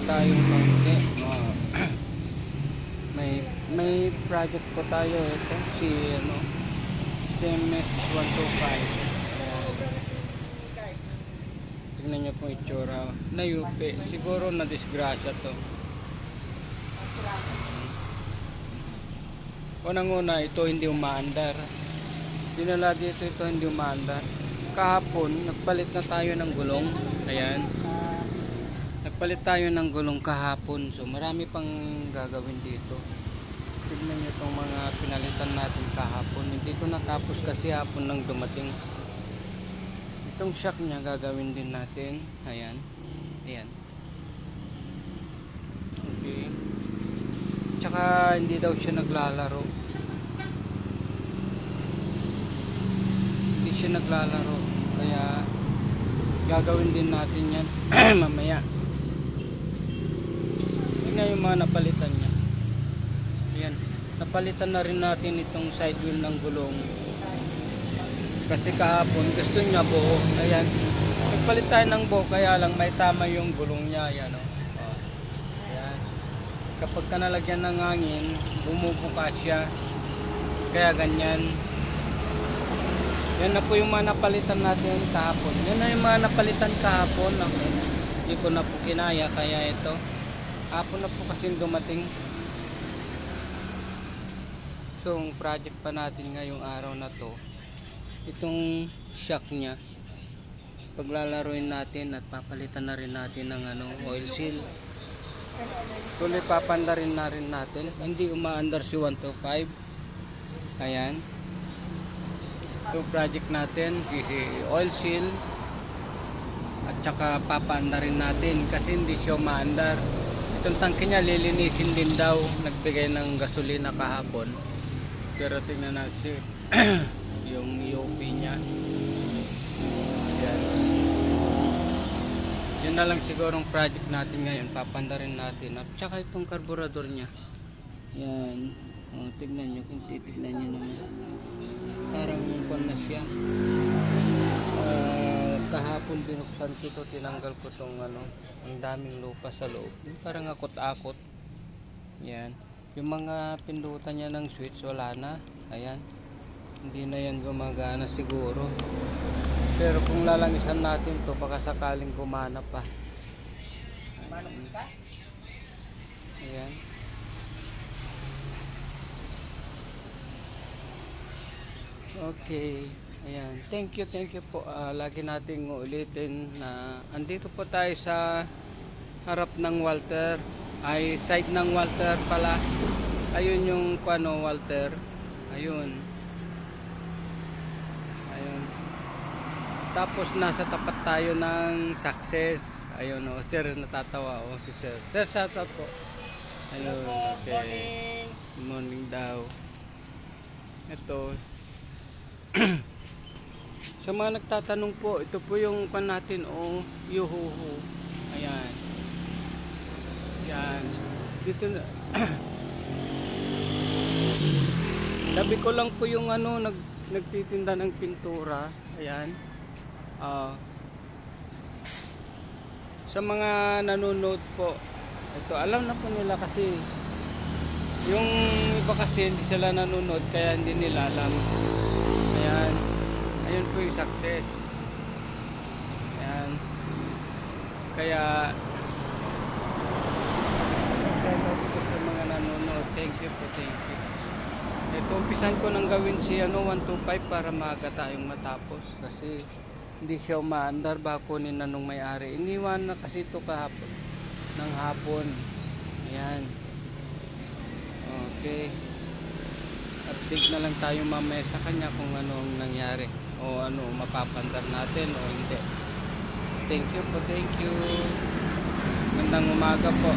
tayong kaunti. May project po tayo. Ito si TMX 125. Tingnan nyo po itsura. Nayupi. Siguro na disgrasya to. Unang-una, ito hindi umaandar. Dinala dito, ito hindi umaandar. Kahapon, nagpalit na tayo ng gulong. Ayan. Nagpalit tayo ng gulong kahapon. So, marami pang gagawin dito. Tignan nyo itong mga pinalitan natin kahapon. Hindi ko natapos kasi hapon nang dumating. Itong shock niya gagawin din natin. Ayan. Ayan. Okay. Tsaka hindi daw siya naglalaro. Hindi siya naglalaro. Kaya gagawin din natin yan mamaya. Tingnan yung mga napalitan niya. Ayan. Napalitan na rin natin itong side wheel ng gulong. Kasi kahapon gusto niya buo. Ayan. Nagpalit tayo ng buo kaya lang may tama yung gulong niya. Ayan o. Ayan. Kapag ka nalagyan ng hangin, bumubuka siya. Kaya ganyan. Yan na po yung mga napalitan natin kahapon. Yan na yung mga napalitan kahapon. Hindi ko na po kinaya kaya ito. Hapon na po kasi dumating. So, ang project pa natin ngayong araw na to, itong shock niya, paglalaroin natin at papalitan na rin natin ng oil seal. Tuloy papanda rin na rin natin. Hindi umaandar si 125. Ayan. Itong project natin, si oil seal. At saka papanda rin natin kasi hindi siya umaandar. Itong tangke niya lilinisin din daw. Nagbigay ng gasolina kahapon. Pero tingnan natin yung UP niya. Ayan. Yun na lang sigurong project natin ngayon. Papanda rin natin. At saka itong carburetor niya. Ayan. Tignan nyo kung titignan nyo naman. Parang kung na siya. Kahapon binuksan ko ito. Tinanggal ko itong ang daming lupa sa loob. Parang akot-akot. Ayan. Yung mga pindutan niya ng switch wala na. Ayan. Hindi na yan gumagana siguro. Pero kung lalangisan natin to baka sakaling gumana pa. Ayan. Okay. Ayan. Thank you po. Lagi nating ulitin na andito po tayo sa harap ng Walter. Ay side ng Walter pala. Ayun yung Walter. Ayun. Ayun. Tapos nasa tapat tayo ng Success. Ayun sir natatawa si sir. Sir shout out po. Ayun. Okay. Good morning daw. Ito. Sa mga nagtatanong po, ito po yung natin yuhuhu. Ayan. Yan. Dito na. Tabi ko lang po yung nagtitinda ng pintura. Ayan. Sa mga nanonood po, ito alam na po nila kasi yung iba kasi hindi sila nanonood kaya hindi nila alam. Ayan. Ayun po yung Success. Ayan. Kaya sa mga nanonood, thank you po, thank you. Ito, umpisan ko nang gawin si 125 para maaga tayong matapos kasi hindi siya umaandar ba kunin na nung may-ari. Iniwan na kasi ito kahapon ng hapon. Ayan. Okay. Update na lang tayo mamaya sa kanya kung anong nangyari o mapapandar natin o hindi. Thank you po, thank you. Magandang umaga po.